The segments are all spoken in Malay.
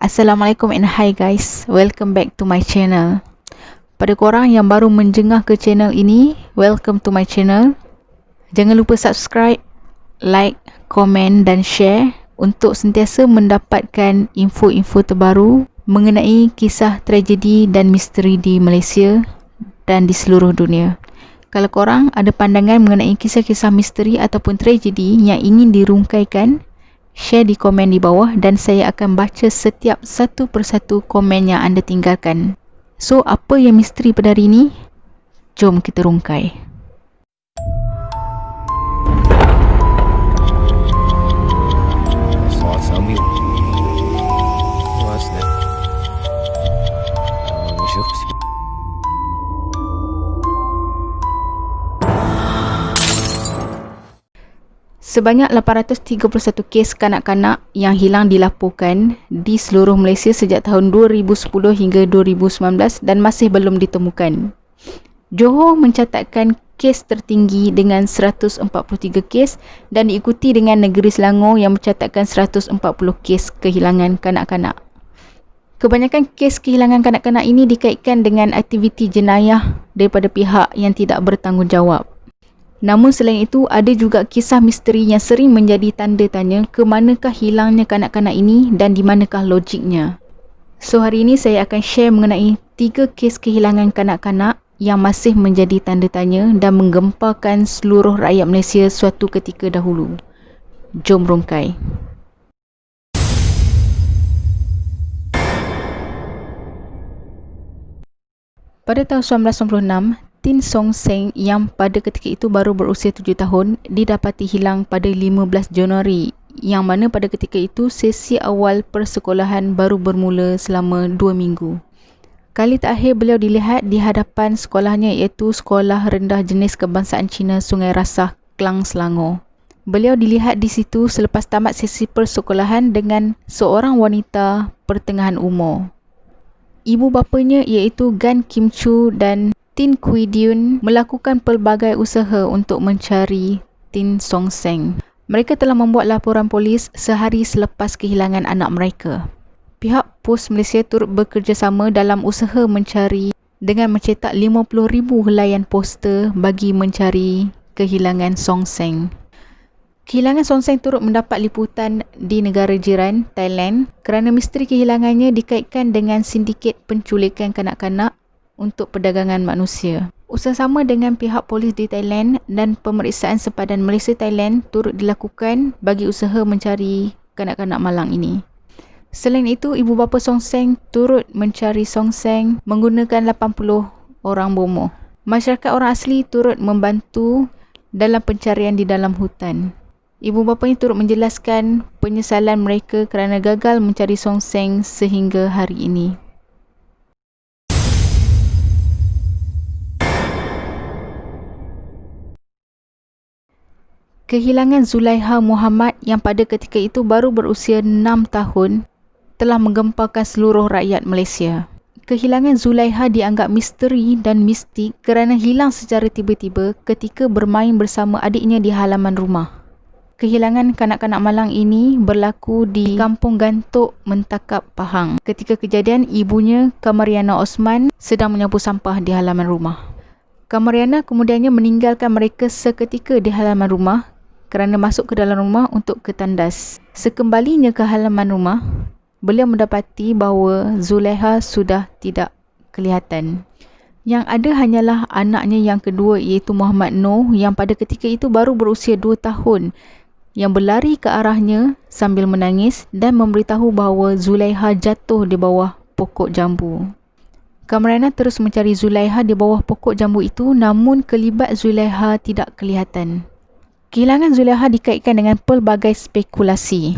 Assalamualaikum and hi guys, welcome back to my channel. Pada korang yang baru menjengah ke channel ini, welcome to my channel. Jangan lupa subscribe, like, komen dan share untuk sentiasa mendapatkan info-info terbaru mengenai kisah tragedi dan misteri di Malaysia dan di seluruh dunia. Kalau korang ada pandangan mengenai kisah-kisah misteri ataupun tragedi yang ingin dirungkaikan, share di komen di bawah dan saya akan baca setiap satu persatu komen yang anda tinggalkan. So, apa yang misteri pada hari ini? Jom kita rungkai. Sambil what's that? Nشوف Sebanyak 831 kes kanak-kanak yang hilang dilaporkan di seluruh Malaysia sejak tahun 2010 hingga 2019 dan masih belum ditemukan. Johor mencatatkan kes tertinggi dengan 143 kes dan diikuti dengan negeri Selangor yang mencatatkan 140 kes kehilangan kanak-kanak. Kebanyakan kes kehilangan kanak-kanak ini dikaitkan dengan aktiviti jenayah daripada pihak yang tidak bertanggungjawab. Namun selain itu, ada juga kisah misteri yang sering menjadi tanda tanya ke manakah hilangnya kanak-kanak ini dan di manakah logiknya. So, hari ini saya akan share mengenai 3 kes kehilangan kanak-kanak yang masih menjadi tanda tanya dan menggemparkan seluruh rakyat Malaysia suatu ketika dahulu. Jom rungkai. Pada tahun 1996, Tin Song Seng yang pada ketika itu baru berusia 7 tahun didapati hilang pada 15 Januari, yang mana pada ketika itu sesi awal persekolahan baru bermula selama 2 minggu. Kali terakhir beliau dilihat di hadapan sekolahnya iaitu Sekolah Rendah Jenis Kebangsaan Cina Sungai Rasah, Klang, Selangor. Beliau dilihat di situ selepas tamat sesi persekolahan dengan seorang wanita pertengahan umur. Ibu bapanya iaitu Gan Kim Chu dan Tin Kui Dun melakukan pelbagai usaha untuk mencari Tin Song Seng. Mereka telah membuat laporan polis sehari selepas kehilangan anak mereka. Pihak Pos Malaysia turut bekerjasama dalam usaha mencari dengan mencetak 50,000 helaian poster bagi mencari kehilangan Song Seng. Kehilangan Song Seng turut mendapat liputan di negara jiran, Thailand, kerana misteri kehilangannya dikaitkan dengan sindiket penculikan kanak-kanak untuk perdagangan manusia. Usaha sama dengan pihak polis di Thailand dan pemeriksaan sepadan Malaysia-Thailand turut dilakukan bagi usaha mencari kanak-kanak malang ini. Selain itu, ibu bapa Song Seng turut mencari Song Seng menggunakan 80 orang bomoh. Masyarakat orang asli turut membantu dalam pencarian di dalam hutan. Ibu bapanya turut menjelaskan penyesalan mereka kerana gagal mencari Song Seng sehingga hari ini. Kehilangan Zulaiha Muhammad yang pada ketika itu baru berusia 6 tahun telah menggemparkan seluruh rakyat Malaysia. Kehilangan Zulaiha dianggap misteri dan mistik kerana hilang secara tiba-tiba ketika bermain bersama adiknya di halaman rumah. Kehilangan kanak-kanak malang ini berlaku di Kampung Gantuk, Mentakap, Pahang. Ketika kejadian, ibunya, Kamariana Osman, sedang menyapu sampah di halaman rumah. Kamariana kemudiannya meninggalkan mereka seketika di halaman rumah kerana masuk ke dalam rumah untuk ke tandas. Sekembalinya ke halaman rumah, beliau mendapati bahawa Zulaiha sudah tidak kelihatan. Yang ada hanyalah anaknya yang kedua iaitu Muhammad Noh yang pada ketika itu baru berusia 2 tahun yang berlari ke arahnya sambil menangis dan memberitahu bahawa Zulaiha jatuh di bawah pokok jambu. Kamariana terus mencari Zulaiha di bawah pokok jambu itu, namun kelibat Zulaiha tidak kelihatan. Kehilangan Zulaiha dikaitkan dengan pelbagai spekulasi.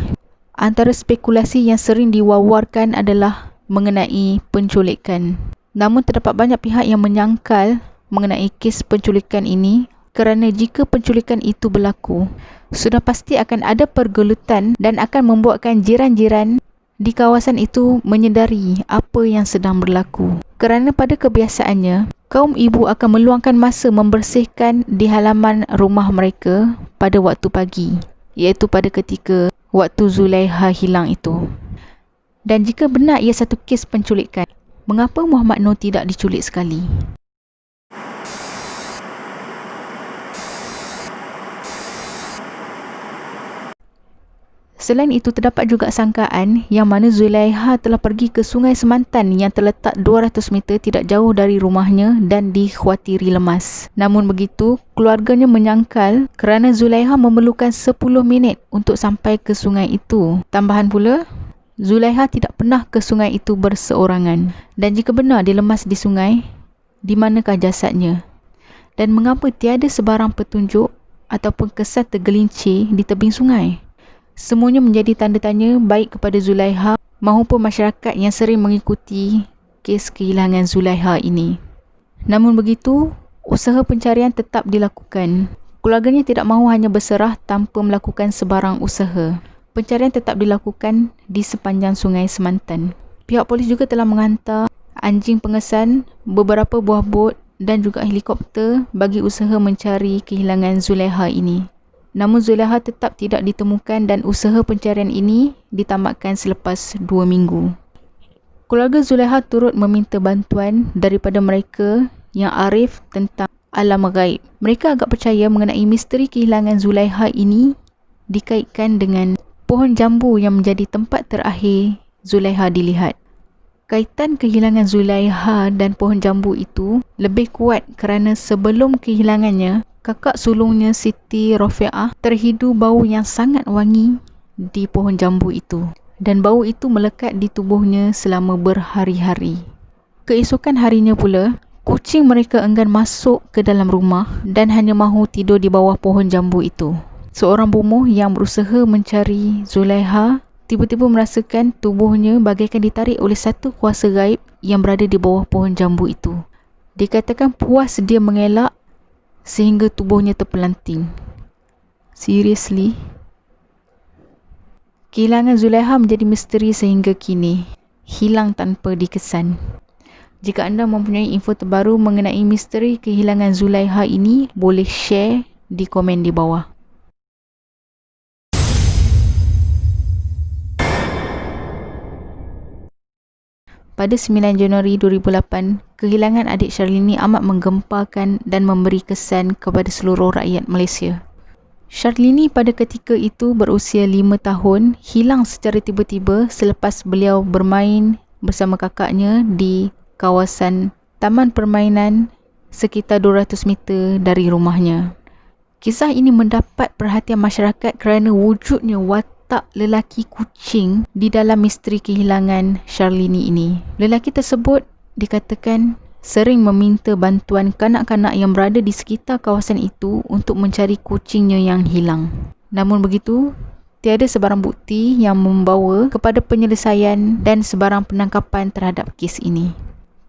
Antara spekulasi yang sering diwawarkan adalah mengenai penculikan. Namun terdapat banyak pihak yang menyangkal mengenai kes penculikan ini kerana jika penculikan itu berlaku, sudah pasti akan ada pergelutan dan akan membuatkan jiran-jiran di kawasan itu menyedari apa yang sedang berlaku. Kerana pada kebiasaannya, kaum ibu akan meluangkan masa membersihkan di halaman rumah mereka pada waktu pagi, iaitu pada ketika waktu Zulaiha hilang itu. Dan jika benar ia satu kes penculikan, mengapa Muhammad Noor tidak diculik sekali? Selain itu, terdapat juga sangkaan yang mana Zulaiha telah pergi ke Sungai Semantan yang terletak 200 meter tidak jauh dari rumahnya dan dikhawatiri lemas. Namun begitu, keluarganya menyangkal kerana Zulaiha memerlukan 10 minit untuk sampai ke sungai itu. Tambahan pula, Zulaiha tidak pernah ke sungai itu berseorangan. Dan jika benar dia lemas di sungai, di manakah jasadnya? Dan mengapa tiada sebarang petunjuk ataupun kesan tergelincir di tebing sungai? Semuanya menjadi tanda tanya baik kepada Zulaiha maupun masyarakat yang sering mengikuti kes kehilangan Zulaiha ini. Namun begitu, usaha pencarian tetap dilakukan. Keluarganya tidak mahu hanya berserah tanpa melakukan sebarang usaha. Pencarian tetap dilakukan di sepanjang Sungai Semantan. Pihak polis juga telah menghantar anjing pengesan, beberapa buah bot dan juga helikopter bagi usaha mencari kehilangan Zulaiha ini. Namun Zulaiha tetap tidak ditemukan dan usaha pencarian ini ditamatkan selepas 2 minggu. Keluarga Zulaiha turut meminta bantuan daripada mereka yang arif tentang alam ghaib. Mereka agak percaya mengenai misteri kehilangan Zulaiha ini dikaitkan dengan pohon jambu yang menjadi tempat terakhir Zulaiha dilihat. Kaitan kehilangan Zulaiha dan pohon jambu itu lebih kuat kerana sebelum kehilangannya, kakak sulungnya Siti Rafi'ah terhidu bau yang sangat wangi di pohon jambu itu. Dan bau itu melekat di tubuhnya selama berhari-hari. Keesokan harinya pula, kucing mereka enggan masuk ke dalam rumah dan hanya mahu tidur di bawah pohon jambu itu. Seorang bomoh yang berusaha mencari Zulaiha tiba-tiba merasakan tubuhnya bagaikan ditarik oleh satu kuasa gaib yang berada di bawah pohon jambu itu. Dikatakan puas dia mengelak sehingga tubuhnya terpelanting. Seriously? Kehilangan Zulaiha menjadi misteri sehingga kini, hilang tanpa dikesan. Jika anda mempunyai info terbaru mengenai misteri kehilangan Zulaiha ini, boleh share di komen di bawah. Pada 9 Januari 2008, kehilangan adik Syarlini amat menggempakan dan memberi kesan kepada seluruh rakyat Malaysia. Syarlini pada ketika itu berusia 5 tahun, hilang secara tiba-tiba selepas beliau bermain bersama kakaknya di kawasan taman permainan sekitar 200 meter dari rumahnya. Kisah ini mendapat perhatian masyarakat kerana wujudnya watak lelaki kucing di dalam misteri kehilangan Syarlini ini. Lelaki tersebut dikatakan sering meminta bantuan kanak-kanak yang berada di sekitar kawasan itu untuk mencari kucingnya yang hilang. Namun begitu, tiada sebarang bukti yang membawa kepada penyelesaian dan sebarang penangkapan terhadap kes ini.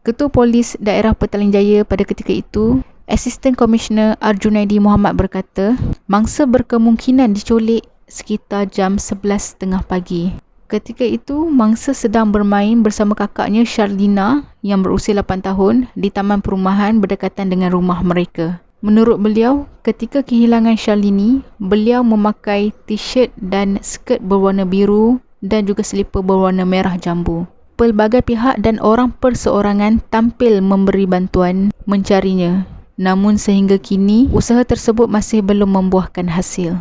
Ketua Polis Daerah Petaling Jaya pada ketika itu, Asisten Komisioner Arjunaidi Muhammad berkata, mangsa berkemungkinan diculik sekitar jam 11.30 pagi. Ketika itu, mangsa sedang bermain bersama kakaknya Syarlina yang berusia 8 tahun di taman perumahan berdekatan dengan rumah mereka. Menurut beliau, ketika kehilangan Syarlini, beliau memakai t-shirt dan skirt berwarna biru dan juga selipar berwarna merah jambu. Pelbagai pihak dan orang perseorangan tampil memberi bantuan mencarinya. Namun sehingga kini, usaha tersebut masih belum membuahkan hasil.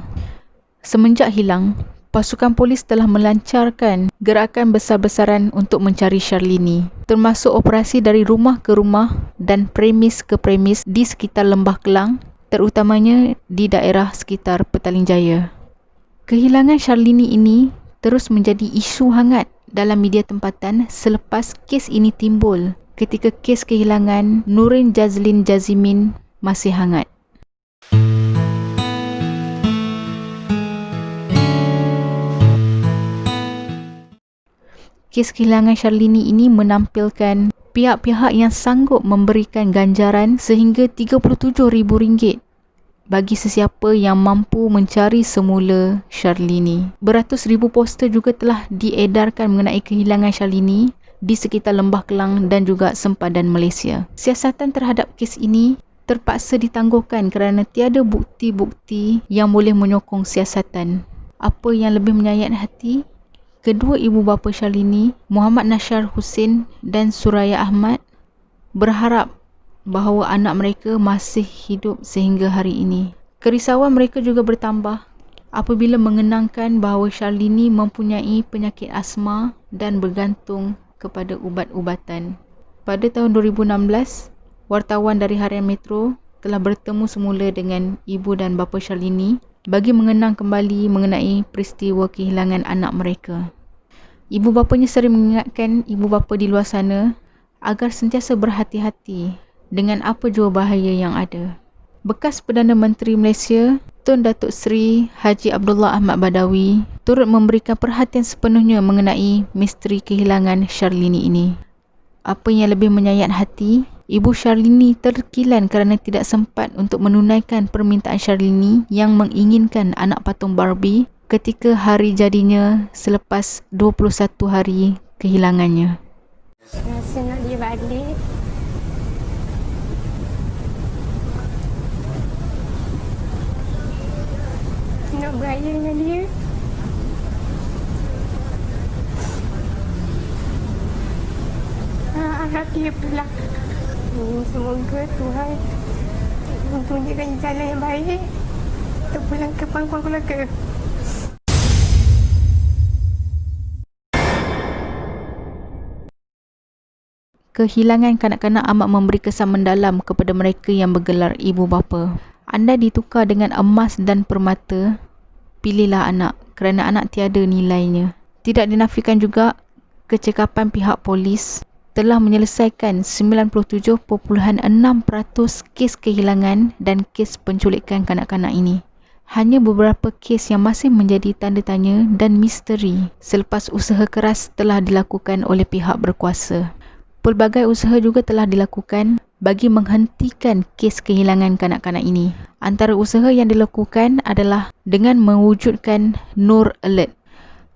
Semenjak hilang, pasukan polis telah melancarkan gerakan besar-besaran untuk mencari Syarlini, termasuk operasi dari rumah ke rumah dan premis ke premis di sekitar Lembah Kelang, terutamanya di daerah sekitar Petaling Jaya. Kehilangan Syarlini ini terus menjadi isu hangat dalam media tempatan selepas kes ini timbul ketika kes kehilangan Nurin Jazlin Jazimin masih hangat. Kes kehilangan Syarlini ini menampilkan pihak-pihak yang sanggup memberikan ganjaran sehingga RM37,000 bagi sesiapa yang mampu mencari semula Syarlini. Beratus ribu poster juga telah diedarkan mengenai kehilangan Syarlini di sekitar Lembah Kelang dan juga sempadan Malaysia. Siasatan terhadap kes ini terpaksa ditangguhkan kerana tiada bukti-bukti yang boleh menyokong siasatan. Apa yang lebih menyayat hati? Kedua ibu bapa Syarlini, Muhammad Nashar Hussein dan Suraya Ahmad, berharap bahawa anak mereka masih hidup sehingga hari ini. Kerisauan mereka juga bertambah apabila mengenangkan bahawa Syarlini mempunyai penyakit asma dan bergantung kepada ubat-ubatan. Pada tahun 2016, wartawan dari Harian Metro telah bertemu semula dengan ibu dan bapa Syarlini bagi mengenang kembali mengenai peristiwa kehilangan anak mereka. Ibu bapanya sering mengingatkan ibu bapa di luar sana agar sentiasa berhati-hati dengan apa jua bahaya yang ada. Bekas Perdana Menteri Malaysia, Tun Datuk Seri Haji Abdullah Ahmad Badawi, turut memberikan perhatian sepenuhnya mengenai misteri kehilangan Syarlini ini. Apa yang lebih menyayat hati, Ibu Syarlini terkilan kerana tidak sempat untuk menunaikan permintaan Syarlini yang menginginkan anak patung Barbie ketika hari jadinya selepas 21 hari kehilangannya. Rasa nak dia balik. Nak beraya dengan dia. Harap dia pulang. Semoga Tuhan tunjukkan jalan yang baik untuk pulang ke pangkuan keluarga. Kehilangan kanak-kanak amat memberi kesan mendalam kepada mereka yang bergelar ibu bapa. Anda ditukar dengan emas dan permata, pilihlah anak kerana anak tiada nilainya. Tidak dinafikan juga kecekapan pihak polis telah menyelesaikan 97.6% kes kehilangan dan kes penculikan kanak-kanak ini. Hanya beberapa kes yang masih menjadi tanda tanya dan misteri selepas usaha keras telah dilakukan oleh pihak berkuasa. Pelbagai usaha juga telah dilakukan bagi menghentikan kes kehilangan kanak-kanak ini. Antara usaha yang dilakukan adalah dengan mewujudkan Nur Alert.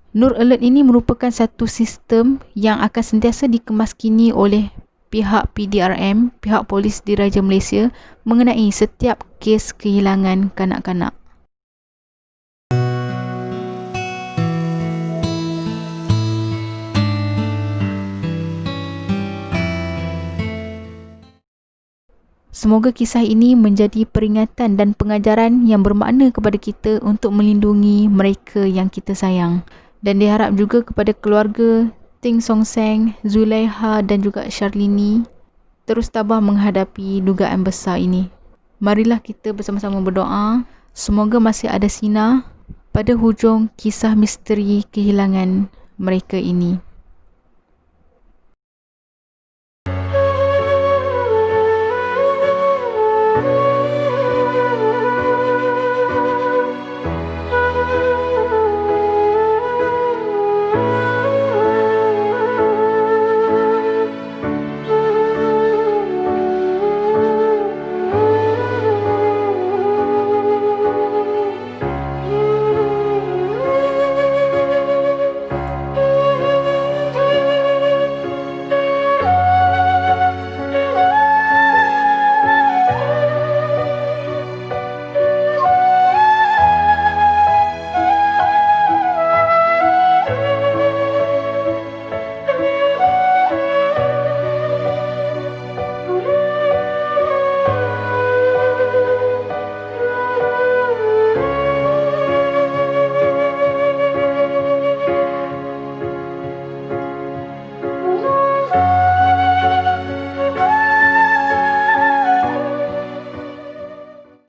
Nur Alert ini merupakan satu sistem yang akan sentiasa dikemaskini oleh pihak PDRM, pihak polis diraja Malaysia mengenai setiap kes kehilangan kanak-kanak. Semoga kisah ini menjadi peringatan dan pengajaran yang bermakna kepada kita untuk melindungi mereka yang kita sayang. Dan diharap juga kepada keluarga Ting Song Seng, Zulaiha dan juga Syarlini terus tabah menghadapi dugaan besar ini. Marilah kita bersama-sama berdoa, semoga masih ada sinar pada hujung kisah misteri kehilangan mereka ini.